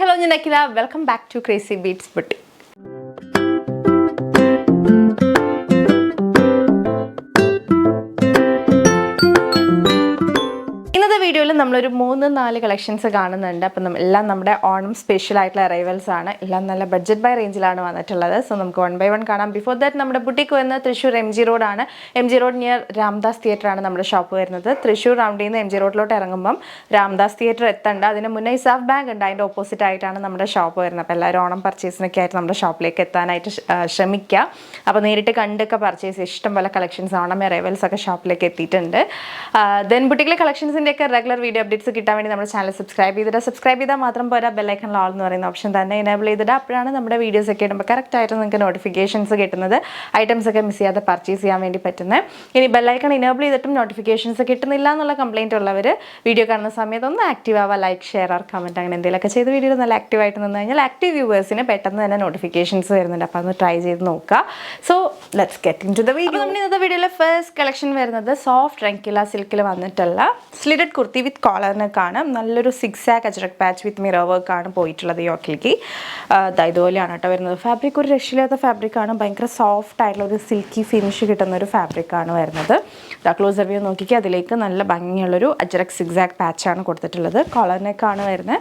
hello, I'm Nakila. Welcome back to Crazy Beats Boutique. വീഡിയോയിൽ നമ്മളൊരു 3-4 collections കാണുന്നുണ്ട്. അപ്പം എല്ലാം നമ്മുടെ ഓണം സ്പെഷ്യൽ ആയിട്ടുള്ള അറൈവൽസ് ആണ്. എല്ലാം നല്ല ബഡ്ജറ്റ് ബൈ റേഞ്ചിലാണ് വന്നിട്ടുള്ളത്. സോ നമുക്ക് 1 by 1 കാണാം. ബിഫോർ ദാറ്റ് നമ്മുടെ ബുട്ടിക്ക് വരുന്നത് തൃശ്ശൂർ MG റോഡ് ആണ്. MG road near Ramdas theatre ആണ് നമ്മുടെ ഷോപ്പ് വരുന്നത്. തൃശ്ശൂർ റൗണ്ടിൽ നിന്ന് MG റോഡിലോട്ട് ഇറങ്ങുമ്പം രാംദാസ് തിയേറ്റർ എത്തണ്ട. അതിന് മുന്നേ ഇസാഫ് ബാങ്ക് ഉണ്ട്. അതിൻ്റെ ഓപ്പോസിറ്റ് ആയിട്ടാണ് നമ്മുടെ ഷോപ്പ് വരുന്നത്. അപ്പോൾ എല്ലാവരും ഓണം പർച്ചേസിനൊക്കെ ആയിട്ട് നമ്മുടെ ഷോപ്പിലേക്ക് എത്താനായിട്ട് ശ്രമിക്കുക. അപ്പോൾ നേരിട്ട് കണ്ടൊക്കെ പർച്ചേസ് ഇഷ്ടം പോലെ കളക്ഷൻസ് ഓണം അറൈവൽസ് ഒക്കെ ഷോപ്പിലേക്ക് എത്തിയിട്ടുണ്ട്. ദെൻ ബുട്ടിക്കിലെ കളക്ഷൻസിൻ്റെ ഒക്കെ റെഗുലർ വീഡിയോ അപ്ഡേറ്റ്സ് കിട്ടാൻ വേണ്ടി നമ്മുടെ ചാനൽ സബ്സ്ക്രൈബ് ചെയ്താൽ മാത്രം പോരാ, ബെല്ലൈക്കൺ ഓൾ എന്ന് പറയുന്ന ഓപ്ഷൻ തന്നെ എനേബിൾ ചെയ്തിട്ട് അപ്പോഴാണ് നമ്മുടെ വീഡിയോസ് ഒക്കെ ഇടുമ്പോൾ കറക്റ്റായിട്ട് നിങ്ങൾക്ക് നോട്ടിഫിക്കേഷൻസ് കിട്ടുന്നത്. ഐറ്റംസ് ഒക്കെ മിസ് ചെയ്യാതെ പർച്ചേസ് ചെയ്യാൻ വേണ്ടി പറ്റുന്നത്. ഇനി ബെല്ലൈക്കൺ എനേബിൾ ചെയ്തിട്ടും നോട്ടിഫിക്കേഷൻസ് കിട്ടുന്നില്ല എന്നുള്ള കംപ്ലയിൻറ്റ് ഉള്ളവർ വീഡിയോ കാണുന്ന സമയത്ത് ഒന്ന് ആക്റ്റീവ് ആവുക, ലൈക്ക് ഷെയർ ഓർ കമൻറ്റ് അങ്ങനെ എന്തെങ്കിലുമൊക്കെ ചെയ്ത് വീഡിയോ നല്ല ആക്റ്റീവായിട്ട് നിന്ന് കഴിഞ്ഞാൽ ആക്റ്റീവ് വ്യൂവേഴ്സിന് പെട്ടെന്ന് തന്നെ നോട്ടിഫിക്കേഷൻസ് വരുന്നുണ്ട്. അപ്പോൾ അതൊന്ന് ട്രൈ ചെയ്ത് നോക്കുക. So let's get into the video. നമ്മൾ ഇന്നത്തെ വീഡിയോയിലെ ഫസ്റ്റ് കളക്ഷൻ വരുന്നത് സോഫ്റ്റ് റങ്കില സിൽക്കിൽ വന്നിട്ടുള്ള സ്ലിറ്റഡ് കുർത്തി വിത്ത് കോളറിനൊക്കെയാണ്. നല്ലൊരു 6 ajrakh patch with mirror work ആണ് പോയിട്ടുള്ളത് യോക്കിലേക്ക്. ഇതുപോലെയാണ് കേട്ടോ വരുന്നത്. ഫാബ്രിക് ഒരു രക്ഷയില്ലാത്ത ഫാബ്രിക്കാണ്. ഭയങ്കര സോഫ്റ്റ് ആയിട്ടുള്ള ഒരു സിൽക്കി ഫിനിഷ് കിട്ടുന്ന ഒരു ഫാബ്രിക്കാണ് വരുന്നത്. ക്ലോസർ വ്യൂ നോക്കിക്കുക. അതിലേക്ക് നല്ല ഭംഗിയുള്ളൊരു അജ്രക് സിക്സാക് പാച്ചാണ് കൊടുത്തിട്ടുള്ളത്. കോളറിനൊക്കെയാണ് വരുന്നത്.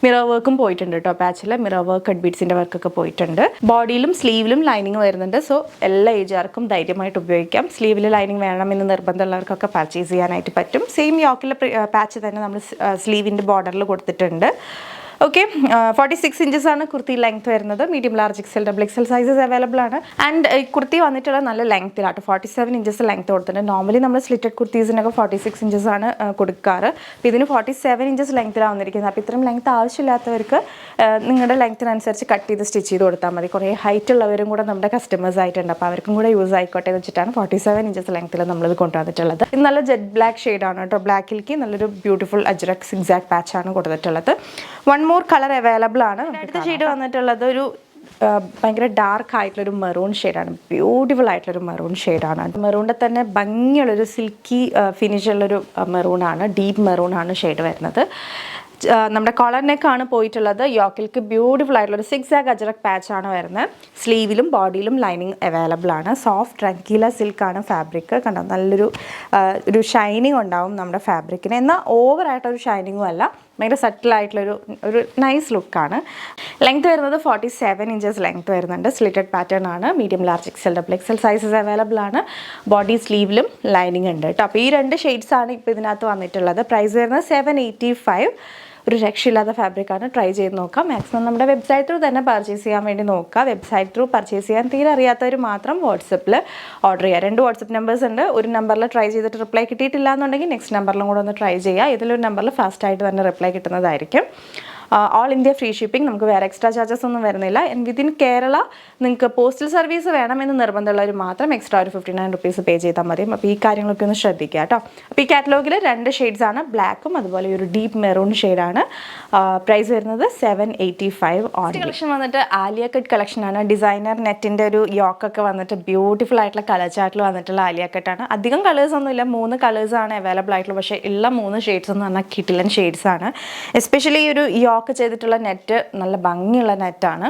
മിറർ വർക്കും പോയിട്ടുണ്ട് കേട്ടോ. പാച്ചിൽ മിറർ വർക്ക് കട്ട് ബീഡ്സിൻ്റെ വർക്കൊക്കെ പോയിട്ടുണ്ട്. ബോഡിയിലും സ്ലീവിലും ലൈനിങ് വരുന്നുണ്ട്. സോ എല്ലാ ഏജുകാർക്കും ധൈര്യമായിട്ട് ഉപയോഗിക്കാം. സ്ലീവിൽ ലൈനിങ് വേണമെന്ന് നിർബന്ധമുള്ളവർക്കൊക്കെ പർച്ചേസ് ചെയ്യാനായിട്ട് പറ്റും. സെയിം യോക്കിലെ പാച്ച് തന്നെ നമ്മൾ സ്ലീവിൻ്റെ ബോർഡറിൽ കൊടുത്തിട്ടുണ്ട്. ഓക്കെ, 46 ഇഞ്ചസ് ആണ് കുർത്തി ലെങ്ത് വരുന്നത്. Medium large XL XL sizes available ആണ്. ആൻഡ് ഈ കുർത്തി വന്നിട്ടുള്ള നല്ല ലെങ്ത്തിലാട്ടോ. 47 ഇഞ്ചസ് ലെങ്ത് കൊടുത്തിട്ടുണ്ട്. നോർമലി നമ്മൾ സ്ലിറ്റഡ് കുർത്തീസിനൊക്കെ 46 ഇഞ്ചസ് ആണ് കൊടുക്കാറ്. അപ്പോൾ ഇതിന് 47 ഇഞ്ചസ് ലെങ്ത്തിലാണ് വന്നിരിക്കുന്നത്. അപ്പോൾ ഇത്രയും ലെങ്ത് ആവശ്യമില്ലാത്തവർക്ക് നിങ്ങളുടെ ലെങ്ത്തിനനുസരിച്ച് കട്ട് ചെയ്ത് സ്റ്റിച്ച് ചെയ്ത് കൊടുത്താൽ മതി. കുറേ ഹൈറ്റ് ഉള്ളവരും കൂടെ നമ്മുടെ കസ്റ്റമേഴ്സ് ആയിട്ടുണ്ട്. അപ്പോൾ അവർക്കും കൂടെ യൂസ് ആയിക്കോട്ടെ എന്ന് വെച്ചിട്ടാണ് 47 ഇഞ്ചസ് ലെങ്ത്തിൽ നമ്മളിത് കൊണ്ടുവന്നിട്ടുള്ളത്. ഇത് നല്ല ജെറ്റ് ബ്ലാക്ക് ഷെയ്ഡാണ് കേട്ടോ. ബ്ലാക്കിലേക്ക് നല്ലൊരു ബ്യൂട്ടിഫുൾ അജ്രക് സിക്സാക് പാച്ചാണ് കൊടുത്തിട്ടുള്ളത്. വൺ മോർ കളർ അവൈലബിൾ ആണ്. അടുത്ത ഷെയ്ഡ് വന്നിട്ടുള്ളത് ഒരു ഭയങ്കര ഡാർക്ക് ആയിട്ടുള്ളൊരു മെറൂൺ ഷെയ്ഡാണ്. ബ്യൂട്ടിഫുൾ ആയിട്ടുള്ളൊരു മെറൂൺ ഷെയ്ഡാണ്. മെറൂണിൻ്റെ തന്നെ ഭംഗിയുള്ളൊരു സിൽക്കി ഫിനിഷുള്ളൊരു മെറൂണാണ്. ഡീപ്പ് മെറൂണാണ് ഷെയ്ഡ് വരുന്നത്. നമ്മുടെ കോളർ നെക്കാണ് പോയിട്ടുള്ളത്. യോക്കിലേക്ക് ബ്യൂട്ടിഫുൾ ആയിട്ടുള്ളൊരു സിക്സാക് അജ്രക് പാച്ചാണ് വരുന്നത്. സ്ലീവിലും ബോഡിയിലും ലൈനിങ് അവൈലബിൾ ആണ്. സോഫ്റ്റ് റങ്കില സിൽക്കാണ് ഫാബ്രിക്. കണ്ടോ, നല്ലൊരു ഷൈനിങ് ഉണ്ടാവും നമ്മുടെ ഫാബ്രിക്കിന്. എന്നാൽ ഓവറായിട്ടൊരു ഷൈനിങ്ങും അല്ല, ഭയങ്കര സട്ടിലായിട്ടുള്ളൊരു നൈസ് ലുക്കാണ്. ലെങ്ത് വരുന്നത് 47 ഇഞ്ചസ് ലെങ്ത് വരുന്നുണ്ട്. സ്ലിറ്റഡ് പാറ്റേൺ ആണ്. Medium large XL XL sizes available ആണ്. ബോഡി സ്ലീവിലും ലൈനിങ് ഉണ്ട് കേട്ടോ. അപ്പോൾ ഈ 2 ഷെയ്ഡ്സാണ് ഇപ്പോൾ ഇതിനകത്ത് വന്നിട്ടുള്ളത്. പ്രൈസ് വരുന്നത് 785. ഒരു രക്ഷയില്ലാത്ത ഫാബ്രിക്കാണ്. ട്രൈ ചെയ്ത് നോക്കാം. മാക്സിമം നമ്മുടെ വെബ്സൈറ്റ് ത്രൂ തന്നെ പർച്ചേസ് ചെയ്യാൻ വേണ്ടി നോക്കുക. വെബ്സൈറ്റ് ത്രൂ പർച്ചേസ് ചെയ്യാൻ തീരെ അറിയാത്തവർ മാത്രം വാട്സപ്പിൽ ഓർഡർ ചെയ്യുക. 2 വാട്സപ്പ് നമ്പേഴ്സ് ഉണ്ട്. ഒരു നമ്പറിൽ ട്രൈ ചെയ്തിട്ട് റിപ്ലൈ കിട്ടിയിട്ടില്ല എന്നുണ്ടെങ്കിൽ നെക്സ്റ്റ് നമ്പറിലും കൂടെ ഒന്ന് ട്രൈ ചെയ്യുക. ഇതിലൊരു നമ്പറിൽ ഫാസ്റ്റായിട്ട് തന്നെ റിപ്ലൈ കിട്ടുന്നതായിരിക്കും. All India free shipping. നമുക്ക് വേറെ എക്സ്ട്രാ ചാർജസ് ഒന്നും വരുന്നില്ല. വിത്തിൻ കേരള നിങ്ങൾക്ക് പോസ്റ്റൽ സർവീസ് വേണമെന്ന് നിർബന്ധമുള്ളവർ മാത്രം എക്സ്ട്രാ ഒരു 59 റുപ്പീസ് പേ ചെയ്താൽ മതി. അപ്പോൾ ഈ കാര്യങ്ങളൊക്കെ ഒന്ന് ശ്രദ്ധിക്കുക കേട്ടോ. അപ്പോൾ ഈ കാറ്റലോഗിൽ 2 ഷെയ്ഡ്സാണ്. ബ്ലാക്കും അതുപോലെ ഒരു ഡീപ്പ് മെറൂൺ ഷെയ്ഡാണ്. പ്രൈസ് വരുന്നത് 785. കളക്ഷൻ വന്നിട്ട് ആലിയ കട്ട് കളക്ഷനാണ്. ഡിസൈനർ നെറ്റിൻ്റെ ഒരു യോക്കൊക്കെ വന്നിട്ട് ബ്യൂട്ടിഫുൾ ആയിട്ടുള്ള കളർ ചാർട്ടിൽ വന്നിട്ടുള്ള ആലിയ കട്ടാണ്. അധികം കളേഴ്സ് ഒന്നുമില്ല. 3 കളേഴ്സാണ് അവൈലബിൾ ആയിട്ടുള്ളത്. പക്ഷേ ഉള്ള 3 ഷെയ്ഡ്സ് എന്ന് പറഞ്ഞാൽ കിട്ടിലൻ ഷെയ്ഡ്സാണ്. എസ്പെഷ്യലി ഈ ഒരു യോക്ക് ചെയ്തിട്ടുള്ള നെറ്റ് നല്ല ഭംഗിയുള്ള നെറ്റാണ്.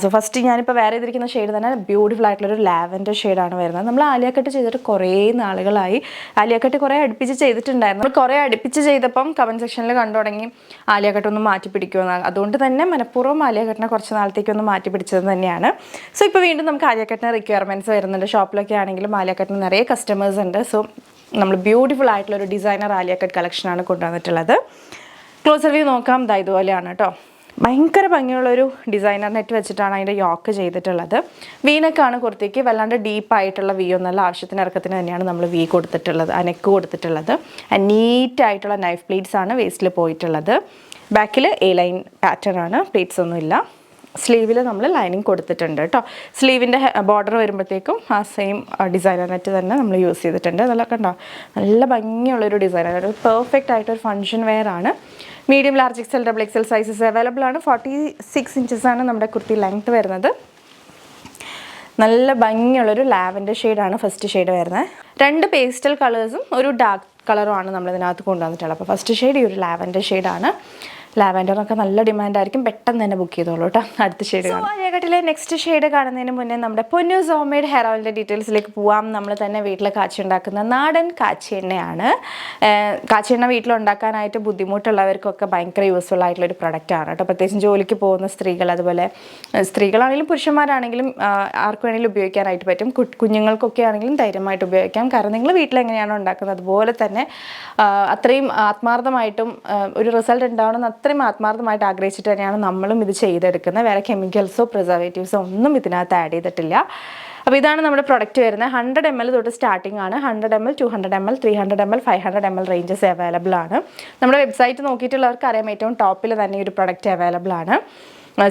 സോ ഫസ്റ്റ് ഞാനിപ്പോൾ വേറെ ചെയ്തിരിക്കുന്ന ഷെയ്ഡ് തന്നെ ബ്യൂട്ടിഫുൾ ആയിട്ടുള്ളൊരു ലാവൻഡർ ഷെയ്ഡാണ് വരുന്നത്. നമ്മൾ ആലിയ കട്ട് ചെയ്തിട്ട് കുറേ നാളുകളായി. ആലിയ കട്ട് കുറേ അടുപ്പിച്ച് ചെയ്തിട്ടുണ്ടായിരുന്നു. നമ്മൾ കുറേ അടുപ്പിച്ച് ചെയ്തപ്പം കമൻറ്റ് സെക്ഷനിൽ കണ്ടു തുടങ്ങി ആലിയ കട്ട് ഒന്ന് മാറ്റി പിടിക്കുമെന്ന്. അതുകൊണ്ട് തന്നെ മനഃപൂർവ്വം ആലിയ കട്ടിനെ കുറച്ച് നാളത്തേക്കൊന്ന് മാറ്റി പിടിച്ചത് തന്നെയാണ്. സോ ഇപ്പോൾ വീണ്ടും നമുക്ക് ആലിയ കട്ടിന് റിക്വയർമെൻറ്റ്സ് വരുന്നുണ്ട്. ഷോപ്പിലൊക്കെ ആണെങ്കിലും ആലിയ കട്ടിന് നിറയെ കസ്റ്റമേഴ്സ് ഉണ്ട്. സോ നമ്മൾ ബ്യൂട്ടിഫുൾ ആയിട്ടുള്ളൊരു ഡിസൈനർ ആലിയ കട്ട് കളക്ഷനാണ് കൊണ്ടുവന്നിട്ടുള്ളത്. ക്ലോസർ വ്യൂ നോക്കാം. ഇതുപോലെയാണ് കേട്ടോ. ഭയങ്കര ഭംഗിയുള്ളൊരു ഡിസൈനർ നെറ്റ് വെച്ചിട്ടാണ് അതിൻ്റെ യോക്ക് ചെയ്തിട്ടുള്ളത്. വീനക്കാണ് കുർത്തിക്ക്. വല്ലാണ്ട് ഡീപ്പായിട്ടുള്ള വി ഒന്നല്ല, ആവശ്യത്തിന് ഇറക്കത്തിന് തന്നെയാണ് നമ്മൾ വി കൊടുത്തിട്ടുള്ളത്, നെക്ക് കൊടുത്തിട്ടുള്ളത്. നീറ്റായിട്ടുള്ള നൈഫ് പ്ലീറ്റ്സ് ആണ് വേസ്റ്റിൽ പോയിട്ടുള്ളത്. ബാക്കിൽ A ലൈൻ പാറ്റേൺ ആണ്. പ്ലീറ്റ്സ് ഒന്നുമില്ല. സ്ലീവിൽ നമ്മൾ ലൈനിങ് കൊടുത്തിട്ടുണ്ട് കേട്ടോ. സ്ലീവിൻ്റെ ബോർഡർ വരുമ്പോഴത്തേക്കും ആ സെയിം ഡിസൈനർ നെറ്റ് തന്നെ നമ്മൾ യൂസ് ചെയ്തിട്ടുണ്ട്. അതെല്ലാം കണ്ടോ, നല്ല ഭംഗിയുള്ളൊരു ഡിസൈനർ. ഒരു പെർഫെക്റ്റ് ആയിട്ടൊരു ഫങ്ഷൻ വെയർ ആണ്. Medium large XL XL sizes available ആണ്. 46 ഇഞ്ചസാണ് നമ്മുടെ കുർത്തി ലെങ്ത് വരുന്നത്. നല്ല ഭംഗിയുള്ളൊരു ലാവൻഡർ ഷെയ്ഡാണ് ഫസ്റ്റ് ഷെയ്ഡ് വരുന്നത്. 2 പേസ്റ്റൽ കളേഴ്സും ഒരു ഡാർക്ക് കളറുമാണ് നമ്മളിതിനകത്ത് കൊണ്ടുവന്നിട്ടുള്ളത്. അപ്പോൾ ഫസ്റ്റ് ഷെയ്ഡ് ഈ ഒരു ലാവൻഡർ ഷെയ്ഡാണ്. ലാവൻഡറൊക്കെ നല്ല ഡിമാൻഡായിരിക്കും, പെട്ടെന്ന് തന്നെ ബുക്ക് ചെയ്തോളൂ കേട്ടോ. അടുത്ത ഷെയ്ഡ് ആലിയക്കട്ടിലെ നെക്സ്റ്റ് ഷെയ്ഡ് കാണുന്നതിന് മുന്നേ നമ്മുടെ പൊന്നൂസ് ഹോം മെയ്ഡ് ഹെയർ ഓയിലിൻ്റെ ഡീറ്റെയിൽസിലേക്ക് പോവാം. നമ്മൾ തന്നെ വീട്ടിൽ കാച്ചി ഉണ്ടാക്കുന്ന നാടൻ കാച്ചി എണ്ണയാണ്. കാച്ചി എണ്ണ വീട്ടിലുണ്ടാക്കാനായിട്ട് ബുദ്ധിമുട്ടുള്ളവർക്കൊക്കെ ഭയങ്കര യൂസ്ഫുൾ ആയിട്ടുള്ളൊരു പ്രൊഡക്റ്റാണ് കേട്ടോ. പ്രത്യേകിച്ചും ജോലിക്ക് പോകുന്ന സ്ത്രീകൾ, അതുപോലെ സ്ത്രീകളാണെങ്കിലും പുരുഷന്മാരാണെങ്കിലും ആർക്ക് വേണമെങ്കിലും ഉപയോഗിക്കാനായിട്ട് പറ്റും. കുഞ്ഞുങ്ങൾക്കൊക്കെ ആണെങ്കിലും ധൈര്യമായിട്ട് ഉപയോഗിക്കാം. കാരണം നിങ്ങൾ വീട്ടിൽ എങ്ങനെയാണോ ഉണ്ടാക്കുന്നത് അതുപോലെ തന്നെ അത്രയും ആത്മാർത്ഥമായിട്ടും ഒരു റിസൾട്ട് ഉണ്ടാവണമെന്ന് അത്രയും ആത്മാർത്ഥമായിട്ട് ആഗ്രഹിച്ചിട്ട് തന്നെയാണ് നമ്മളും ഇത് ചെയ്തെടുക്കുന്നത്. വേറെ കെമിക്കൽസോ പ്രിസർവേറ്റീവ്സോ ഒന്നും ഇതിനകത്ത് ആഡ് ചെയ്തിട്ടില്ല. അപ്പോൾ ഇതാണ് നമ്മുടെ പ്രൊഡക്റ്റ് വരുന്നത്. 100 ml തൊട്ട് സ്റ്റാർട്ടിംഗ് ആണ്. 100 ml, 200 ml, 300 ml, 500 ml ranges available ആണ്. നമ്മുടെ വെബ്സൈറ്റ് നോക്കിയിട്ടുള്ളവർക്ക് അറിയാം, ഏറ്റവും ടോപ്പിൽ തന്നെ ഒരു പ്രൊഡക്റ്റ് അവൈലബിൾ ആണ്.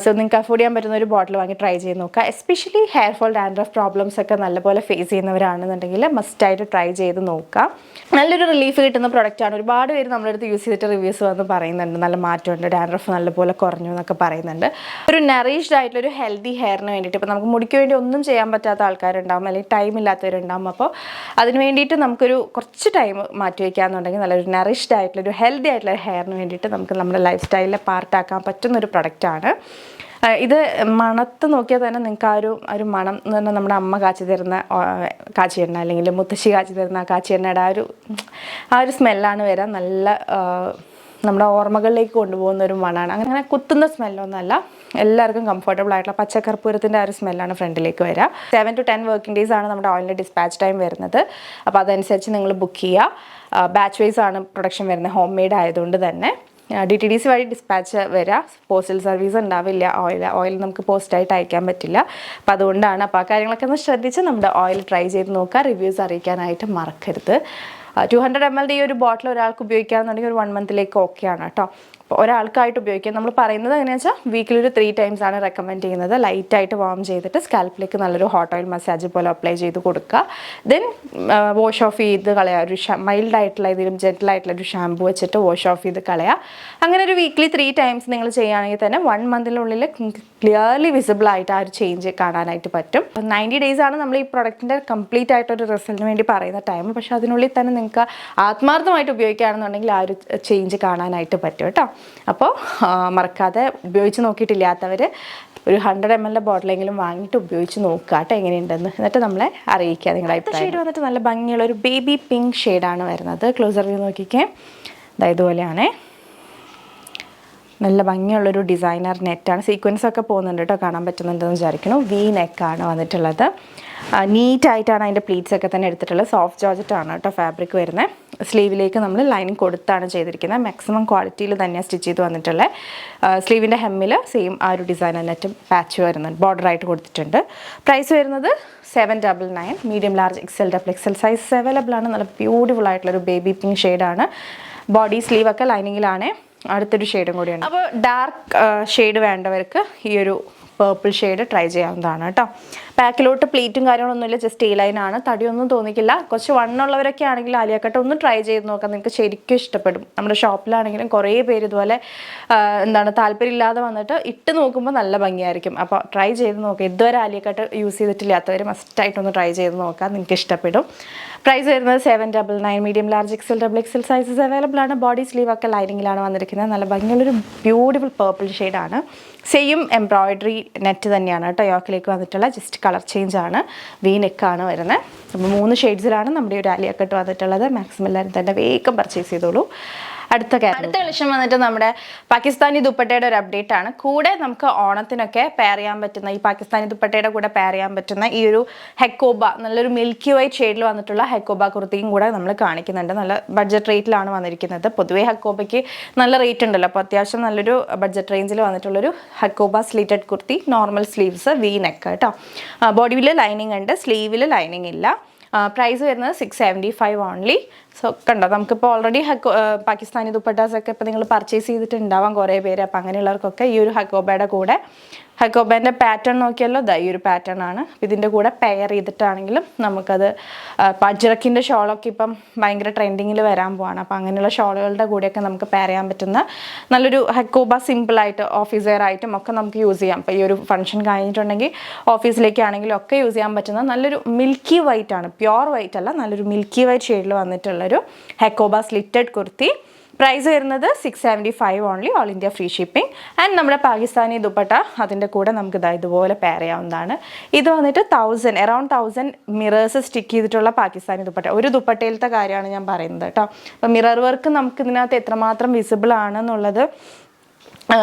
സോ നിങ്ങൾക്ക് അഫോർഡ് ചെയ്യാൻ പറ്റുന്ന ഒരു ബോട്ടിൽ വാങ്ങി ട്രൈ ചെയ്ത് നോക്കുക. Especially hair fall, dandruff problems ഒക്കെ നല്ലപോലെ ഫേസ് ചെയ്യുന്നവരാണെന്നുണ്ടെങ്കിൽ മസ്റ്റായിട്ട് ട്രൈ ചെയ്ത് നോക്കുക. നല്ലൊരു റിലീഫ് കിട്ടുന്ന പ്രൊഡക്റ്റാണ്. ഒരുപാട് പേര് നമ്മുടെ അടുത്ത് യൂസ് ചെയ്തിട്ട് റിവ്യൂസ് വന്ന് പറയുന്നുണ്ട്, നല്ല മാറ്റമുണ്ട്, ഡാൻഡ്രഫ് നല്ലപോലെ കുറഞ്ഞു എന്നൊക്കെ പറയുന്നുണ്ട്. ഒരു നറിഷ്ഡ് ആയിട്ടുള്ളൊരു ഹെൽത്തി ഹെയറിന് വേണ്ടിയിട്ട്, ഇപ്പോൾ നമുക്ക് മുടിക്ക് വേണ്ടി ഒന്നും ചെയ്യാൻ പറ്റാത്ത ആൾക്കാരുണ്ടാവും, അല്ലെങ്കിൽ ടൈം ഇല്ലാത്തവരുണ്ടാവും. അപ്പോൾ അതിന് വേണ്ടിയിട്ട് നമുക്കൊരു കുറച്ച് ടൈം മാറ്റി വയ്ക്കാമെന്നുണ്ടെങ്കിൽ നല്ലൊരു നറിഷ്ഡ് ആയിട്ടുള്ളൊരു ഹെൽത്തി ആയിട്ടുള്ള ഹെയറിന് വേണ്ടിയിട്ട് നമുക്ക് നമ്മുടെ ലൈഫ് സ്റ്റൈലിലെ പാർട്ടാക്കാൻ പറ്റുന്നൊരു പ്രൊഡക്റ്റാണ്. ഇത് മണത്ത് നോക്കിയാൽ തന്നെ നിങ്ങൾക്ക് ഒരു മണം എന്ന് പറഞ്ഞാൽ നമ്മുടെ അമ്മ കാച്ചി തരുന്ന കാച്ചി എണ്ണ, അല്ലെങ്കിൽ മുത്തശ്ശി കാച്ചി തരുന്ന കാച്ചി എണ്ണയുടെ ആ ഒരു സ്മെല്ലാണ് വരാൻ. നല്ല നമ്മുടെ ഓർമ്മകളിലേക്ക് കൊണ്ടുപോകുന്ന ഒരു മണമാണ്. അങ്ങനെ കുത്തുന്ന സ്മെല്ലൊന്നുമല്ല, എല്ലാവർക്കും കംഫർട്ടബിൾ ആയിട്ടുള്ള പച്ചക്കർപ്പൂരത്തിൻ്റെ ആ ഒരു സ്മെല്ലാണ് ഫ്രണ്ടിലേക്ക് വരിക. 7 to 10 വർക്കിംഗ് ഡേയ്സ് ആണ് നമ്മുടെ ഓയിലിൻ്റെ ഡിസ്പാച്ച് ടൈം വരുന്നത്. അപ്പോൾ അതനുസരിച്ച് നിങ്ങൾ ബുക്ക് ചെയ്യുക. ബാച്ച് വൈസ് ആണ് പ്രൊഡക്ഷൻ വരുന്നത്, ഹോം മെയ്ഡ് ആയതുകൊണ്ട് തന്നെ. DTDC വഴി ഡിസ്പാച്ച് വരിക, പോസ്റ്റൽ സർവീസ് ഉണ്ടാവില്ല. ഓയിൽ നമുക്ക് പോസ്റ്റായിട്ട് അയക്കാൻ പറ്റില്ല. അപ്പോൾ അതുകൊണ്ടാണ്. അപ്പോൾ ആ കാര്യങ്ങളൊക്കെ ഒന്ന് ശ്രദ്ധിച്ച് നമ്മുടെ ഓയിൽ ട്രൈ ചെയ്ത് നോക്കുക. റിവ്യൂസ് അറിയിക്കാനായിട്ട് മറക്കരുത്. 200 ml ഈ ഒരു ബോട്ടിൽ ഒരാൾക്ക് ഉപയോഗിക്കുകയാണെന്നുണ്ടെങ്കിൽ ഒരു 1 മന്തിലേക്ക് ഓക്കെയാണ് കേട്ടോ. അപ്പോൾ ഒരാൾക്കായിട്ട് ഉപയോഗിക്കാം. നമ്മൾ പറയുന്നത് എങ്ങനെയാണെന്ന് വെച്ചാൽ വീക്കിലി ഒരു 3 times ആണ് റെക്കമെൻഡ് ചെയ്യുന്നത്. ലൈറ്റായിട്ട് വാം ചെയ്തിട്ട് സ്കാൽപ്പിലേക്ക് നല്ലൊരു ഹോട്ട് ഓയിൽ മസാജ് പോലെ അപ്ലൈ ചെയ്ത് കൊടുക്കുക. ദെൻ വാഷ് ഓഫ് ചെയ്ത് കളയുക. ഒരു മൈൽഡ് ആയിട്ടുള്ള ഇതിലും ജെൻറ്റിൽ ആയിട്ടുള്ള ഒരു ഷാമ്പു വെച്ചിട്ട് വാഷ് ഓഫ് ചെയ്ത് കളയുക. അങ്ങനെ ഒരു വീക്കിലി 3 times നിങ്ങൾ ചെയ്യുകയാണെങ്കിൽ തന്നെ 1 മന്തിനുള്ളിൽ ക്ലിയർലി വിസിബിൾ ആയിട്ട് ആ ഒരു ചേഞ്ച് കാണാനായിട്ട് പറ്റും. 90 days ആണ് നമ്മൾ ഈ പ്രൊഡക്റ്റിൻ്റെ കംപ്ലീറ്റ് ആയിട്ടൊരു റിസൾട്ടിന് വേണ്ടി പറയുന്ന ടൈം. പക്ഷേ അതിനുള്ളിൽ തന്നെ നിങ്ങൾക്ക് ആത്മാർത്ഥമായിട്ട് ഉപയോഗിക്കുകയാണെന്നുണ്ടെങ്കിൽ ആ ഒരു ചേഞ്ച് കാണാനായിട്ട് പറ്റും കേട്ടോ. അപ്പോൾ മറക്കാതെ ഉപയോഗിച്ച് നോക്കിയിട്ടില്ലാത്തവർ ഒരു 100 ml ബോട്ടിലെങ്കിലും വാങ്ങിയിട്ട് ഉപയോഗിച്ച് നോക്കുക കേട്ടോ എങ്ങനെയുണ്ടെന്ന്. എന്നിട്ട് നമ്മളെ അറിയിക്കുക നിങ്ങളുടെ അഭിപ്രായം. ഷെയ്ഡ് വന്നിട്ട് നല്ല ഭംഗിയുള്ള ഒരു ബേബി പിങ്ക് ഷെയ്ഡാണ് വരുന്നത്. ക്ലോസർ വ്യൂ നോക്കിക്കേ, ഇതുപോലെയാണേ. നല്ല ഭംഗിയുള്ളൊരു ഡിസൈനർ നെറ്റാണ്. സീക്വൻസ് ഒക്കെ പോകുന്നുണ്ട് കേട്ടോ, കാണാൻ പറ്റുന്നുണ്ടെന്ന് വിചാരിക്കുന്നു. വി നെക്കാണ് വന്നിട്ടുള്ളത്. നീറ്റായിട്ടാണ് അതിൻ്റെ പ്ലീറ്റ്സ് ഒക്കെ തന്നെ എടുത്തിട്ടുള്ളത്. സോഫ്റ്റ് ജോർജറ്റാണ് കേട്ടോ ഫാബ്രിക് വരുന്നത്. സ്ലീവിലേക്ക് നമ്മൾ ലൈനിങ് കൊടുത്താണ് ചെയ്തിരിക്കുന്നത്. മാക്സിമം ക്വാളിറ്റിയിൽ തന്നെയാണ് സ്റ്റിച്ച് ചെയ്ത് വന്നിട്ടുള്ളത്. സ്ലീവിൻ്റെ ഹെമ്മിൽ സെയിം ആ ഒരു ഡിസൈനർ നെറ്റ് പാച്ച് വരുന്നുണ്ട്, ബോർഡറായിട്ട് കൊടുത്തിട്ടുണ്ട്. പ്രൈസ് വരുന്നത് 799. Medium, large, XL, XL size available ആണ്. നല്ല ബ്യൂട്ടിഫുൾ ആയിട്ടുള്ളൊരു ബേബി പിങ്ക് ഷെയ്ഡാണ്. ബോഡി സ്ലീവൊക്കെ ലൈനിങ്ങിലാണ്. അടുത്തൊരു ഷെയ്ഡും കൂടിയുണ്ട്. അപ്പോൾ ഡാർക്ക് ഷെയ്ഡ് വേണ്ടവർക്ക് ഈ ഒരു പേർപ്പിൾ ഷെയ്ഡ് ട്രൈ ചെയ്യാവുന്നതാണ് കേട്ടോ. ബാക്കിലോട്ട് പ്ലീറ്റും കാര്യങ്ങളൊന്നുമില്ല, ജസ്റ്റ് ഈ ലൈനാണ്. തടിയൊന്നും തോന്നിക്കില്ല. കുറച്ച് വണ്ണുള്ളവരൊക്കെ ആണെങ്കിൽ ആലിയ കട്ട് ഒന്ന് ട്രൈ ചെയ്ത് നോക്കാം, നിങ്ങൾക്ക് ശരിക്കും ഇഷ്ടപ്പെടും. നമ്മുടെ ഷോപ്പിലാണെങ്കിലും കുറേ പേര് ഇതുപോലെ താല്പര്യമില്ലാതെ വന്നിട്ട് ഇട്ട് നോക്കുമ്പോൾ നല്ല ഭംഗിയായിരിക്കും. അപ്പോൾ ട്രൈ ചെയ്ത് നോക്കാം. ഇതുവരെ ആലിയ കട്ട് യൂസ് ചെയ്തിട്ടില്ലാത്തവർ മസ്റ്റായിട്ടൊന്ന് ട്രൈ ചെയ്ത് നോക്കാം, നിങ്ങൾക്ക് ഇഷ്ടപ്പെടും. പ്രൈസ് വരുന്നത് 799. Medium, large, XL, XL sizes available ആണ്. ബോഡി സ്ലീവൊക്കെ ലൈനിങ്ങിലാണ് വന്നിരിക്കുന്നത്. നല്ല ഭംഗിയുള്ളൊരു ബ്യൂട്ടിഫുൾ പേർപ്പിൾ ഷെയ്ഡാണ്. സെയിം എംബ്രോയിഡറി നെറ്റ് തന്നെയാണ് കേട്ടോ യോക്കിലേക്ക് വന്നിട്ടുള്ള. ജസ്റ്റ് കളർ ചേഞ്ച് ആണ്. വി നെക്കാണ് വരുന്നത്. അപ്പോൾ 3 ഷെയ്ഡ്സിലാണ് നമ്മുടെ ഒരു ആലിയ കട്ട് വന്നിട്ടുള്ളത്. മാക്സിമം എല്ലാവരും തന്നെ വേഗം പർച്ചേസ് ചെയ്തോളൂ. അടുത്ത കളക്ഷൻ വന്നിട്ട് നമ്മുടെ പാകിസ്ഥാനി ദുപ്പട്ടയുടെ ഒരു അപ്ഡേറ്റ് ആണ്. കൂടെ നമുക്ക് ഓണത്തിനൊക്കെ പെയർ ചെയ്യാൻ പറ്റുന്ന, ഈ പാകിസ്ഥാനി ദുപ്പട്ടയുടെ കൂടെ പെയർ ചെയ്യാൻ പറ്റുന്ന ഈ ഒരു ഹെക്കോബ, നല്ലൊരു മിൽക്കി വൈറ്റ് ഷെയ്ഡിൽ വന്നിട്ടുള്ള ഹെക്കോബ കുർത്തിയും കൂടെ നമ്മൾ കാണിക്കുന്നുണ്ട്. നല്ല ബഡ്ജറ്റ് റേറ്റിലാണ് വന്നിരിക്കുന്നത്. പൊതുവേ ഹെക്കോബയ്ക്ക് നല്ല റേറ്റ് ഉണ്ടല്ലോ, അപ്പോൾ അത്യാവശ്യം നല്ലൊരു ബഡ്ജറ്റ് റേഞ്ചിൽ വന്നിട്ടുള്ളൊരു ഹെക്കോബ സ്ലീറ്റഡ് kurti. Normal sleeves, V neck കേട്ടോ. ബോഡിയിൽ ലൈനിങ് ഉണ്ട്, സ്ലീവിൽ ലൈനിങ് ഇല്ല. പ്രൈസ് വരുന്നത് 675 ഓൺലി. സോ കണ്ടോ, നമുക്കിപ്പോൾ ഓൾറെഡി പാകിസ്ഥാനി ദുപ്പട്ടാസൊക്കെ ഇപ്പോൾ നിങ്ങൾ പർച്ചേസ് ചെയ്തിട്ടുണ്ടാവാം കുറേ പേര്. അപ്പോൾ അങ്ങനെയുള്ളവർക്കൊക്കെ ഈ ഒരു ഹക്കോബയുടെ കൂടെ, ഹക്കോബേൻ്റെ പാറ്റേൺ നോക്കിയല്ലോ, ഈ ഒരു പാറ്റേൺ ആണ്. ഇതിൻ്റെ കൂടെ പെയർ ചെയ്തിട്ടാണെങ്കിലും നമുക്കത് അജ്രക്കിൻ്റെ ഷോളൊക്കെ ഇപ്പം ഭയങ്കര ട്രെൻഡിങ്ങിൽ വരാൻ പോവാണ്. അപ്പോൾ അങ്ങനെയുള്ള ഷോളുകളുടെ കൂടെയൊക്കെ നമുക്ക് പെയർ ചെയ്യാൻ പറ്റുന്ന നല്ലൊരു ഹക്കോബ, സിമ്പിളായിട്ട് ഓഫീസ് വെയർ ആയിട്ടും ഒക്കെ നമുക്ക് യൂസ് ചെയ്യാം. അപ്പോൾ ഈ ഒരു ഫംഗ്ഷൻ കഴിഞ്ഞിട്ടുണ്ടെങ്കിൽ ഓഫീസിലേക്കാണെങ്കിലും ഒക്കെ യൂസ് ചെയ്യാൻ പറ്റുന്ന നല്ലൊരു മിൽക്കി വൈറ്റ് ആണ്, പ്യുവർ വൈറ്റ് അല്ല, നല്ലൊരു മിൽക്കി വൈറ്റ് ഷെയ്ഡിൽ വന്നിട്ടുള്ളൊരു ഹക്കോബ സ്ലിറ്റഡ് കുർത്തി. പ്രൈസ് വരുന്നത് 675 only, all India free shipping. And നമ്മുടെ പാകിസ്ഥാനി ദുപ്പട്ട അതിൻ്റെ കൂടെ നമുക്ക് ഇതുപോലെ പെയർ ചെയ്യാവുന്നതാണ്. ഇത് വന്നിട്ട് അറൗണ്ട് 1000 മിറേഴ്സ് സ്റ്റിക്ക് ചെയ്തിട്ടുള്ള പാകിസ്ഥാനി ദുപ്പട്ട. ഒരു ദുപ്പട്ടയിലത്തെ കാര്യമാണ് ഞാൻ പറയുന്നത് കേട്ടോ. അപ്പോൾ മിറർ വർക്ക് നമുക്ക് ഇതിനകത്ത് എത്രമാത്രം വിസിബിൾ ആണെന്നുള്ളത്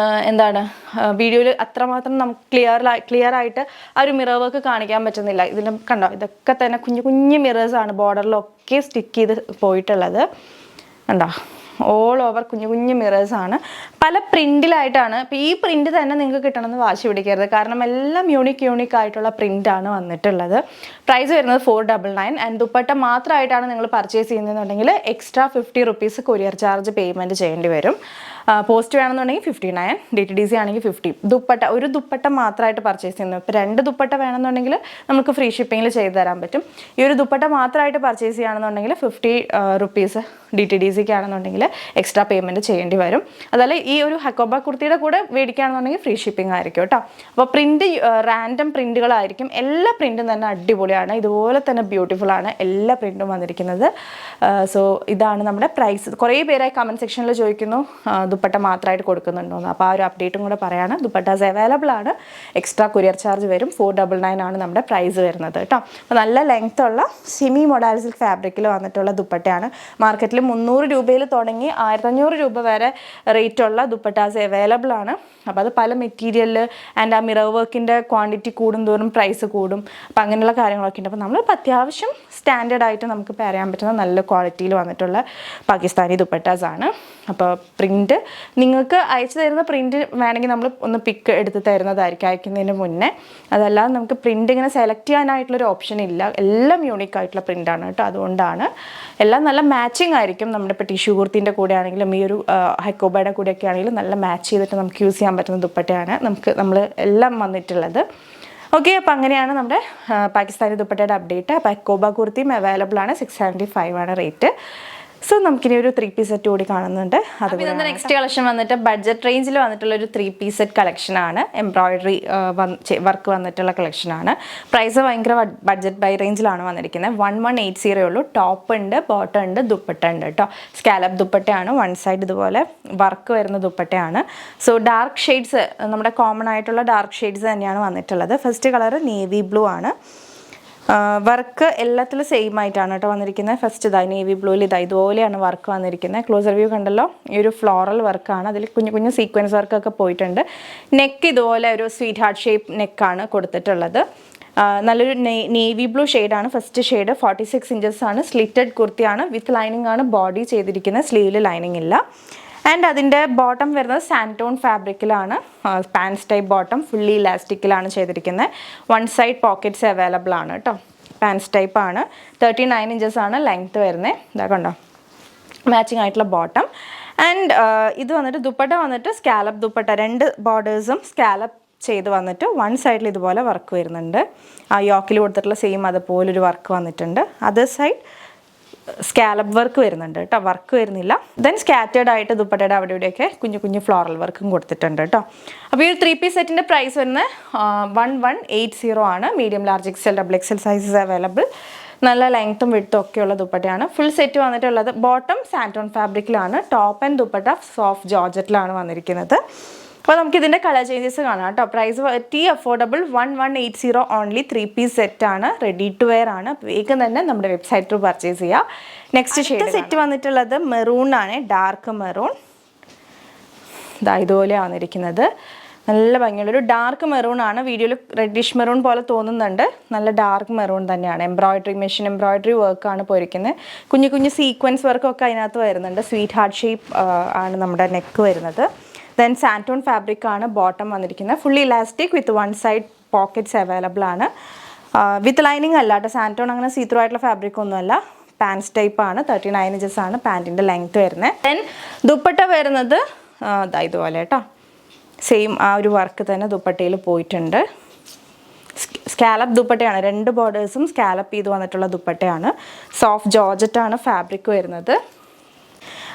വീഡിയോയിൽ അത്രമാത്രം നമുക്ക് ക്ലിയർ ആയിട്ട് ആ ഒരു മിറർ വർക്ക് കാണിക്കാൻ പറ്റുന്നില്ല. ഇതിലും കണ്ടോ, ഇതൊക്കെ തന്നെ കുഞ്ഞു കുഞ്ഞു മിറേഴ്സാണ് ബോർഡറിലൊക്കെ സ്റ്റിക്ക് ചെയ്ത് പോയിട്ടുള്ളത്. കണ്ടോ, ഓൾ ഓവർ കുഞ്ഞു കുഞ്ഞു മിറേഴ്സാണ്. പല പ്രിൻറ്റിലായിട്ടാണ്. ഇപ്പോൾ ഈ പ്രിൻറ്റ് തന്നെ നിങ്ങൾക്ക് കിട്ടണമെന്ന് വാശി പിടിക്കരുത്, കാരണം എല്ലാം യൂണിക്ക് ആയിട്ടുള്ള പ്രിൻ്റാണ് വന്നിട്ടുള്ളത്. പ്രൈസ് വരുന്നത് 499. ആൻഡ് ദുപ്പട്ട മാത്രമായിട്ടാണ് നിങ്ങൾ പർച്ചേസ് ചെയ്യുന്നതെന്നുണ്ടെങ്കിൽ extra 50 rupees courier charge payment ചെയ്യേണ്ടി വരും. പോസ്റ്റ് വേണമെന്നുണ്ടെങ്കിൽ 59, DTDC ആണെങ്കിൽ 50. ഒരു ദുപ്പട്ട മാത്രമായിട്ട് പർച്ചേസ് ചെയ്യുന്നത്. ഇപ്പോൾ 2 ദുപ്പട്ട വേണമെന്നുണ്ടെങ്കിൽ നമുക്ക് ഫ്രീ ഷിപ്പിങ്ങിൽ ചെയ്ത് തരാൻ പറ്റും. ഈ ഒരു ദുപ്പട്ട മാത്രമായിട്ട് പർച്ചേസ് ചെയ്യുകയാണെന്നുണ്ടെങ്കിൽ 50 റുപ്പീസ് DTDCക്ക് ആണെന്നുണ്ടെങ്കിൽ എക്സ്ട്രാ പേയ്മെൻറ്റ് ചെയ്യേണ്ടി വരും. അതുപോലെ ഈ ഒരു ഹക്കോബ കുർത്തിയുടെ കൂടെ മേടിക്കുകയാണെന്നുണ്ടെങ്കിൽ ഫ്രീ ഷിപ്പിംഗ് ആയിരിക്കും കേട്ടോ. അപ്പോൾ പ്രിൻറ്റ് റാൻഡം പ്രിൻറ്റുകളായിരിക്കും. എല്ലാ പ്രിൻറ്റും തന്നെ അടിപൊളിയാണ്, ഇതുപോലെ തന്നെ ബ്യൂട്ടിഫുൾ ആണ് എല്ലാ പ്രിൻറ്റും വന്നിരിക്കുന്നത്. സോ ഇതാണ് നമ്മുടെ പ്രൈസ്. കുറേ പേരായി കമൻറ്റ് സെക്ഷനിൽ ചോദിക്കുന്നു ദുപ്പട്ട മാത്രമായിട്ട് കൊടുക്കുന്നുണ്ടോയെന്ന്. അപ്പോൾ ആ ഒരു അപ്ഡേറ്റും കൂടെ പറയാണ്. ദുപ്പട്ടാസ് അവൈലബിൾ ആണ്, എക്സ്ട്രാ കൊറിയർ ചാർജ് വരും. 499 ആണ് നമ്മുടെ പ്രൈസ് വരുന്നത് കേട്ടോ. അപ്പോൾ നല്ല ലെങ്ത് ഉള്ള സെമി മൊഡാൽ സിൽക്ക് ഫാബ്രിക്കിൽ വന്നിട്ടുള്ള ദുപ്പട്ടയാണ്. മാർക്കറ്റിൽ 300 രൂപയിൽ തുടങ്ങി 1500 രൂപ വരെ റേറ്റുള്ള ദുപ്പട്ടാസ് അവൈലബിൾ ആണ്. അപ്പോൾ അത് പല മെറ്റീരിയലിൽ ആൻഡ് ആ മിറർ വർക്കിൻ്റെ ക്വാണ്ടിറ്റി കൂടുന്തോറും പ്രൈസ് കൂടും. അപ്പോൾ അങ്ങനെയുള്ള കാര്യങ്ങളൊക്കെ ഉണ്ട്. അപ്പോൾ നമ്മളിപ്പോൾ അത്യാവശ്യം സ്റ്റാൻഡേർഡ് ആയിട്ട് നമുക്ക് പറയാൻ പറ്റുന്ന നല്ല ക്വാളിറ്റിയിൽ വന്നിട്ടുള്ള പാകിസ്ഥാനി ദുപ്പട്ടാസ് ആണ്. അപ്പോൾ പ്രിൻറ്റ് നിങ്ങൾക്ക് അയച്ചു തരുന്ന പ്രിൻറ്റ് വേണമെങ്കിൽ നമ്മൾ ഒന്ന് പിക്ക് എടുത്ത് തരുന്നതായിരിക്കും അയക്കുന്നതിന് മുന്നേ. അതല്ലാതെ നമുക്ക് പ്രിൻറ്റ് ഇങ്ങനെ സെലക്ട് ചെയ്യാനായിട്ടുള്ളൊരു ഓപ്ഷൻ ഇല്ല. എല്ലാം യൂണിക് ആയിട്ടുള്ള പ്രിൻ്റാണ് കേട്ടോ. അതുകൊണ്ടാണ് എല്ലാം നല്ല മാച്ചിങ് ആയിരിക്കും. നമ്മുടെ ഇപ്പോൾ ടിഷ്യൂ കുർത്തിൻ്റെ കൂടെ ആണെങ്കിലും ഈ ഒരു ഹൈക്കോബയുടെ കൂടെയൊക്കെ ആണെങ്കിലും നല്ല മാച്ച് ചെയ്തിട്ട് നമുക്ക് യൂസ് ചെയ്യാൻ പറ്റുന്ന ദുപ്പട്ടയാണ് നമ്മൾ എല്ലാം വന്നിട്ടുള്ളത്. ഓക്കെ, അപ്പോൾ അങ്ങനെയാണ് നമ്മുടെ പാകിസ്ഥാനി ദുപ്പട്ടയുടെ അപ്ഡേറ്റ്. അപ്പോൾ ഹൈക്കോബ കുർത്തിയും അവൈലബിൾ ആണ്, 675 ആണ് റേറ്റ്. സോ നമുക്കിനി ഒരു 3 പീസ് സെറ്റ് കൂടി കാണുന്നുണ്ട്. അതുപോലെ നെക്സ്റ്റ് കളക്ഷൻ വന്നിട്ട് ബഡ്ജറ്റ് റേഞ്ചിൽ വന്നിട്ടുള്ള ഒരു 3 പീസ് സെറ്റ് കളക്ഷനാണ്. എംബ്രോയിഡറി വർക്ക് വന്നിട്ടുള്ള കളക്ഷനാണ്. പ്രൈസ് ഭയങ്കര ബഡ്ജറ്റ് ബൈ റേഞ്ചിലാണ് വന്നിരിക്കുന്നത്. 1180 ഉള്ളൂ. ടോപ്പ് ഉണ്ട്, ബോട്ടം ഉണ്ട്, ദുപ്പട്ട ഉണ്ട് കേട്ടോ. സ്കാലപ്പ് ദുപ്പട്ടയാണ്. വൺ സൈഡ് ഇതുപോലെ വർക്ക് വരുന്ന ദുപ്പട്ടയാണ്. സോ ഡാർക്ക് ഷെയ്ഡ്സ്, നമ്മുടെ കോമൺ ആയിട്ടുള്ള ഡാർക്ക് ഷെയ്ഡ്സ് തന്നെയാണ് വന്നിട്ടുള്ളത്. ഫസ്റ്റ് കളർ നേവി ബ്ലൂ ആണ്. വർക്ക് എല്ലാത്തിലും സെയിം ആയിട്ടാണ് കേട്ടോ വന്നിരിക്കുന്നത്. ഫസ്റ്റ് നേവി ബ്ലൂവിൽ ഇതുപോലെയാണ് വർക്ക് വന്നിരിക്കുന്നത്. ക്ലോസർ വ്യൂ കണ്ടല്ലോ, ഈ ഒരു ഫ്ലോറൽ വർക്കാണ്. അതിൽ കുഞ്ഞു കുഞ്ഞു സീക്വൻസ് വർക്കൊക്കെ പോയിട്ടുണ്ട്. നെക്ക് ഇതുപോലെ ഒരു സ്വീറ്റ് ഹാർട്ട് ഷേപ്പ് നെക്കാണ് കൊടുത്തിട്ടുള്ളത്. നല്ലൊരു നേവി ബ്ലൂ ഷെയ്ഡാണ് ഫസ്റ്റ് ഷെയ്ഡ്. 46 ഇഞ്ചസ് ആണ്. സ്ലിറ്റഡ് കുർത്തിയാണ്. വിത്ത് ലൈനിങ് ആണ് ബോഡി ചെയ്തിരിക്കുന്നത്. സ്ലീവിൽ ലൈനിങ് ഇല്ല. ആൻഡ് അതിൻ്റെ ബോട്ടം വരുന്നത് സാൻറ്റോൺ ഫാബ്രിക്കിലാണ്. പാൻസ് ടൈപ്പ് ബോട്ടം, ഫുള്ളി ഇലാസ്റ്റിക്കിലാണ് ചെയ്തിരിക്കുന്നത്. വൺ സൈഡ് പോക്കറ്റ്സ് അവൈലബിൾ ആണ് കേട്ടോ. പാൻസ് ടൈപ്പ് ആണ്. 39 ഇഞ്ചസ് ആണ് ലെങ്ത്ത് വരുന്നത്. ഇതാ കണ്ടോ, മാച്ചിങ് ആയിട്ടുള്ള ബോട്ടം. ആൻഡ് ഇത് വന്നിട്ട് ദുപ്പട്ട വന്നിട്ട് സ്കാലപ്പ് ദുപ്പട്ട, 2 ബോർഡേഴ്സും സ്കാലപ്പ് ചെയ്ത് വന്നിട്ട് വൺ സൈഡിൽ ഇതുപോലെ വർക്ക് വരുന്നുണ്ട്. ആ യോക്കിൽ കൊടുത്തിട്ടുള്ള സെയിം അതുപോലൊരു വർക്ക് വന്നിട്ടുണ്ട്. അതർ സൈഡ് സ്കാലപ്പ് വർക്ക് വരുന്നുണ്ട് കേട്ടോ, വർക്ക് വരുന്നില്ല. ദെൻ സ്കാറ്റേർഡ് ആയിട്ട് ദുപ്പട്ടയുടെ അവിടെ ഇവിടെയൊക്കെ കുഞ്ഞു കുഞ്ഞു ഫ്ലോറൽ വർക്കും കൊടുത്തിട്ടുണ്ട് കേട്ടോ. അപ്പോൾ ഈ ഒരു 3 പീസ് സെറ്റിൻ്റെ പ്രൈസ് വരുന്നത് 1180 ആണ്. Medium, large, XL, XXL sizes available. നല്ല ലെങ്ത്തും വിഡ്ത്തും ഒക്കെയുള്ള ദുപ്പട്ടയാണ്. ഫുൾ സെറ്റ് വന്നിട്ടുള്ളത് ബോട്ടം സാൻറ്റോൺ ഫാബ്രിക്കിലാണ്. ടോപ്പ് ആൻഡ് ദുപ്പട്ട സോഫ്റ്റ് ജോർജറ്റിലാണ് വന്നിരിക്കുന്നത്. അപ്പോൾ നമുക്കിതിൻ്റെ കളർ ചേഞ്ചസ് കാണാം കേട്ടോ. Price affordable 1180 only. 3 പീസ് സെറ്റാണ്. റെഡി ടു വെയർ ആണ്. വേഗം തന്നെ നമ്മുടെ വെബ്സൈറ്റ് ത്രൂ പർച്ചേസ് ചെയ്യുക. നെക്സ്റ്റ് ഷെയ്ഡ് സെറ്റ് വന്നിട്ടുള്ളത് മെറൂൺ ആണ്. Dark maroon. ഇതുപോലെയാണ് വന്നിരിക്കുന്നത്. നല്ല ഭംഗിയുള്ളൊരു ഡാർക്ക് മെറൂൺ ആണ്. വീഡിയോയിൽ റെഡിഷ് മെറൂൺ പോലെ തോന്നുന്നുണ്ട്. നല്ല ഡാർക്ക് മെറൂൺ തന്നെയാണ്. മെഷീൻ എംബ്രോയിഡറി വർക്കാണ് പോയിരിക്കുന്നത്. കുഞ്ഞു കുഞ്ഞു സീക്വൻസ് വർക്കൊക്കെ അതിനകത്ത് വരുന്നുണ്ട്. സ്വീറ്റ് ഹാർട്ട് ഷേപ്പ് ആണ് നമ്മുടെ നെക്ക് വരുന്നത്. ദെൻ സാൻറ്റോൺ ഫാബ്രിക് ആണ് ബോട്ടം വന്നിരിക്കുന്നത്. Fully elastic with one side pockets available ആണ്. വിത്ത് ലൈനിങ് അല്ല കേട്ടോ. സാൻറ്റോൺ അങ്ങനെ സീത്രൂ ആയിട്ടുള്ള ഫാബ്രിക് ഒന്നുമല്ല. പാൻസ് ടൈപ്പ് ആണ്. 39 ഇഞ്ചസ് ആണ് പാൻറ്റിൻ്റെ ലെങ്ത്ത് വരുന്നത്. ദെൻ ദുപ്പട്ട വരുന്നത് ഇതുപോലെ കേട്ടോ. സെയിം ആ ഒരു വർക്ക് തന്നെ ദുപ്പട്ടയിൽ പോയിട്ടുണ്ട്. സ്കാലപ്പ് ദുപ്പട്ടയാണ്. 2 ബോർഡേഴ്സും സ്കാലപ്പ് ചെയ്ത് വന്നിട്ടുള്ള ദുപ്പട്ടയാണ്. സോഫ്റ്റ് ജോർജറ്റാണ് ഫാബ്രിക് വരുന്നത്.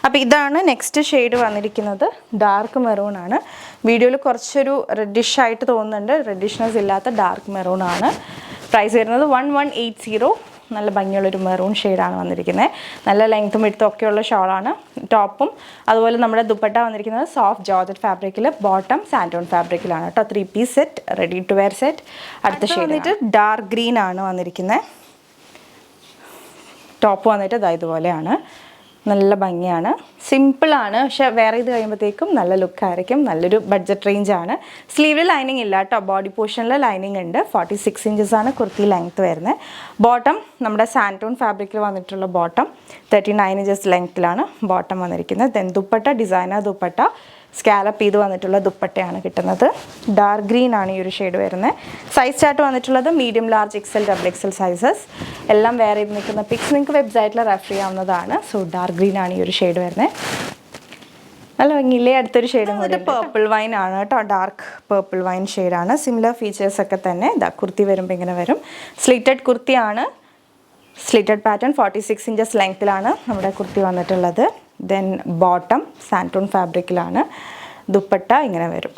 അപ്പോൾ ഇതാണ് നെക്സ്റ്റ് ഷെയ്ഡ് വന്നിരിക്കുന്നത്. ഡാർക്ക് മെറൂൺ ആണ്. വീഡിയോയിൽ കുറച്ചൊരു റെഡിഷ് ആയിട്ട് തോന്നുന്നുണ്ട്. റെഡിഷ്നെസ് ഇല്ലാത്ത ഡാർക്ക് മെറൂൺ ആണ്. പ്രൈസ് വരുന്നത് 1180. നല്ല ഭംഗിയുള്ളൊരു മെറൂൺ ഷെയ്ഡാണ് വന്നിരിക്കുന്നത്. നല്ല ലെങ്ത്തും വിഡ്ത്തും ഒക്കെയുള്ള ഷോളാണ്. ടോപ്പും അതുപോലെ നമ്മുടെ ദുപ്പട്ട വന്നിരിക്കുന്നത് സോഫ്റ്റ് ജോർജറ്റ് ഫാബ്രിക്കിൽ, ബോട്ടം സാൻറ്റോൺ ഫാബ്രിക്കിലാണ് കേട്ടോ. 3 piece set, ready to wear set. അടുത്ത ഷെയ്ഡ് വന്നിട്ട് ഡാർക്ക് ഗ്രീൻ ആണ് വന്നിരിക്കുന്നത്. ടോപ്പ് വന്നിട്ട് ഇതുപോലെയാണ്. നല്ല ഭംഗിയാണ്, സിമ്പിളാണ്, പക്ഷെ വേറെ ഇത് കഴിയുമ്പോഴത്തേക്കും നല്ല ലുക്കായിരിക്കും. നല്ലൊരു ബഡ്ജറ്റ് റേഞ്ചാണ്. സ്ലീവിൽ ലൈനിങ് ഇല്ല കേട്ടോ, ബോഡി പോർഷനിൽ ലൈനിങ് ഉണ്ട്. 46 ഇഞ്ചസാണ് കുർത്തി ലെങ്ത്ത് വരുന്നത്. ബോട്ടം നമ്മുടെ സാൻറ്റോൺ ഫാബ്രിക്കിൽ വന്നിട്ടുള്ള ബോട്ടം 39 ഇഞ്ചസ് ലെങ്ത്തിലാണ് ബോട്ടം വന്നിരിക്കുന്നത്. Then dupatta designer dupatta, scallop ചെയ്ത് വന്നിട്ടുള്ള ദുപ്പട്ടയാണ് കിട്ടുന്നത്. ഡാർക്ക് ഗ്രീൻ ആണ് ഈ ഒരു ഷെയ്ഡ് വരുന്നത്. സൈസ് ചാർട്ട് വന്നിട്ടുള്ളത് medium, large, XL, XXL sizes. എല്ലാം വേറെ ഇത് നിൽക്കുന്ന പിക്സ് നിങ്ങൾക്ക് വെബ്സൈറ്റിൽ റെഫർ ചെയ്യാവുന്നതാണ്. സോ ഡാർക്ക് ഗ്രീൻ ആണ് ഈ ഒരു ഷെയ്ഡ് വരുന്നത്. നല്ല ഭംഗിയില്ലേ. അടുത്തൊരു ഷെയ്ഡ് വന്നിട്ട് പേർപ്പിൾ വൈൻ ആണ് കേട്ടോ, ഡാർക്ക് പേർപ്പിൾ വൈൻ ഷെയ്ഡാണ്. സിമിലർ ഫീച്ചേഴ്സൊക്കെ തന്നെ. കുർത്തി വരുമ്പോൾ ഇങ്ങനെ വരും. സ്ലിറ്റഡ് കുർത്തിയാണ്, സ്ലിറ്റഡ് പാറ്റേൺ. 46 ഇഞ്ചസ് ലെങ്ത്തിലാണ് നമ്മുടെ കുർത്തി വന്നിട്ടുള്ളത്. ദെൻ ബോട്ടം സാൻറ്റോൺ ഫാബ്രിക്കിലാണ്. ദുപ്പട്ട ഇങ്ങനെ വരും.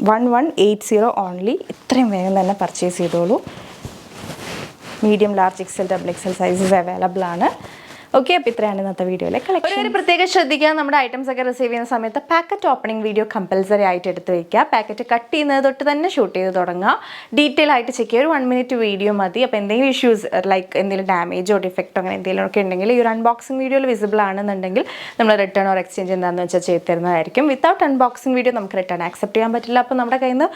1180 ഓൺലി. ഇത്രയും വേഗം തന്നെ പർച്ചേസ് ചെയ്തോളൂ. Medium, large, XL, XXL sizes available ആണ്. ഓക്കെ, അപ്പോൾ ഇത്രയാണ് ഇന്നത്തെ വീഡിയോയിലെ കളക്ഷൻ. ഒരു പ്രത്യേകം ശ്രദ്ധിക്കുക, നമ്മുടെ ഐറ്റംസ് ഒക്കെ റിസീവ് ചെയ്യുന്ന സമയത്ത് പാക്കറ്റ് ഓപ്പണിംഗ് വീഡിയോ കമ്പൽസറി ആയിട്ട് എടുത്ത് വയ്ക്കുക. പാക്കറ്റ് കട്ട് ചെയ്യുന്നത് തൊട്ട് തന്നെ ഷൂട്ട് ചെയ്ത് തുടങ്ങുക. ഡീറ്റെയിൽ ആയിട്ട് ചെക്ക് ചെയ്യുക. ഒരു 1 മിനിറ്റ് വീഡിയോ മതി. അപ്പോൾ എന്തെങ്കിലും ഇഷ്യൂസ് ലൈക്ക് എന്തെങ്കിലും ഡാമേജോ ഡിഫക്റ്റോ അങ്ങനെ എന്തെങ്കിലും ഒക്കെ ഉണ്ടെങ്കിൽ ഈ ഒരു അൺബോക്സിംഗ് വീഡിയോയിൽ വിസിബിൾ ആണെന്നുണ്ടെങ്കിൽ നമ്മൾ റിട്ടേൺ ഓർ എക്സ്ചേഞ്ച് എന്താണെന്ന് വെച്ചാൽ ചെയ്ത് തരുന്നതായിരിക്കും. വിത്തൗട്ട് അൺബോക്സിംഗ് വീഡിയോ നമുക്ക് റിട്ടേൺ ആക്സെപ്റ്റ് ചെയ്യാൻ പറ്റില്ല. അപ്പോൾ നമ്മുടെ കയ്യിൽ നിന്ന്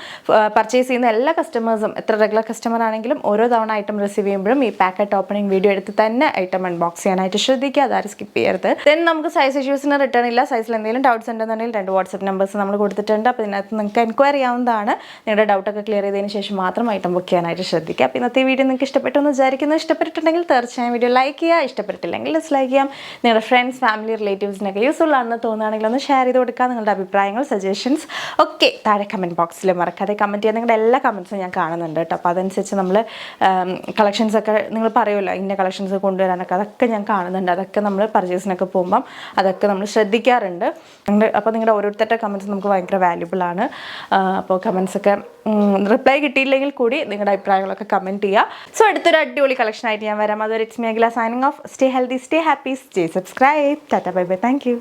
പർച്ചേസ് ചെയ്യുന്ന എല്ലാ കസ്റ്റമേഴ്സും, എത്ര റെഗുലർ കസ്റ്റമർ ആണെങ്കിലും, ഓരോ തവണ ഐറ്റം റിസീവ് ചെയ്യുമ്പോഴും ഈ പാക്കറ്റ് ഓപ്പണിംഗ് വീഡിയോ എടുത്ത് തന്നെ ഐറ്റം അൺബോക്സ് ചെയ്യാനായിട്ട് ശ്രദ്ധിക്കുക. അതാരും സ്കിപ്പ് ചെയ്യരുത്. ദെൻ നമുക്ക് സൈസ് ഇഷ്യൂസിന് റിട്ടേൺ ഇല്ല. സൈസിൽ എന്തെങ്കിലും ഡൗട്ട്സ് ഉണ്ടെന്നുണ്ടെങ്കിൽ 2 വാട്സ്ആപ്പ് നമ്പേഴ്സ് നമ്മൾ കൊടുത്തിട്ടുണ്ട്. അപ്പോൾ ഇതിനകത്ത് നിങ്ങൾക്ക് എൻക്വയറി ചെയ്യാവുന്നതാണ്. നിങ്ങളുടെ ഡൗട്ടൊക്കെ ക്ലിയർ ചെയ്തതിന് ശേഷം മാത്രം ഐറ്റം ബുക്ക് ചെയ്യാനായിട്ട് ശ്രദ്ധിക്കുക. അപ്പോൾ ഇന്നത്തെ വീഡിയോ നിങ്ങൾക്ക് ഇഷ്ടപ്പെട്ടു എന്ന് വിചാരിക്കുന്നു. ഇഷ്ടപ്പെട്ടിട്ടുണ്ടെങ്കിൽ തീർച്ചയായും വീഡിയോ ലൈക്ക് ചെയ്യുക. ഇഷ്ടപ്പെട്ടിട്ടില്ലെങ്കിൽ ഡിസ്ലൈക്ക് ചെയ്യാം. നിങ്ങളുടെ ഫ്രണ്ട്സ്, ഫാമിലി, റിലേറ്റീവ്സിനൊക്കെ യൂസ്ഫുൾ ആണെന്ന് തോന്നുകയാണെങ്കിൽ ഒന്ന് ഷെയർ ചെയ്ത് കൊടുക്കുക. നിങ്ങളുടെ അഭിപ്രായങ്ങൾ, സജഷൻസ് ഒക്കെ താഴെ കമൻറ്റ് ബോക്സിൽ മറക്കാതെ കമൻറ്റ് ചെയ്യുക. നിങ്ങളുടെ എല്ലാ കമൻറ്റ്സും ഞാൻ കാണുന്നുണ്ട് കേട്ടോ. അപ്പോൾ അതനുസരിച്ച് നമ്മൾ കളക്ഷൻസൊക്കെ നിങ്ങൾ പറയുമല്ലോ ഇന്ന കളക്ഷൻസ് കൊണ്ടുവരാനൊക്കെ, അതൊക്കെ ഞാൻ കാണുന്നുണ്ട്. അതൊക്കെ നമ്മൾ പർച്ചേസിനൊക്കെ പോകുമ്പം അതൊക്കെ നമ്മൾ ശ്രദ്ധിക്കാറുണ്ട്. അപ്പോൾ നിങ്ങളുടെ ഓരോരുത്തരുടെ കമൻറ്റ്സ് നമുക്ക് ഭയങ്കര വാല്യുബിൾ ആണ്. അപ്പോൾ കമൻറ്റ്സൊക്കെ റിപ്ലൈ കിട്ടിയില്ലെങ്കിൽ കൂടി നിങ്ങളുടെ അഭിപ്രായങ്ങളൊക്കെ കമൻറ്റ് ചെയ്യുക. സോ അടുത്തൊരു അടിപൊളി കളക്ഷനായിട്ട് ഞാൻ വരാം. അതൊരു it's me Akhila signing off. Stay healthy, stay happy, stay subscribe. Tata, bye bye, thank you.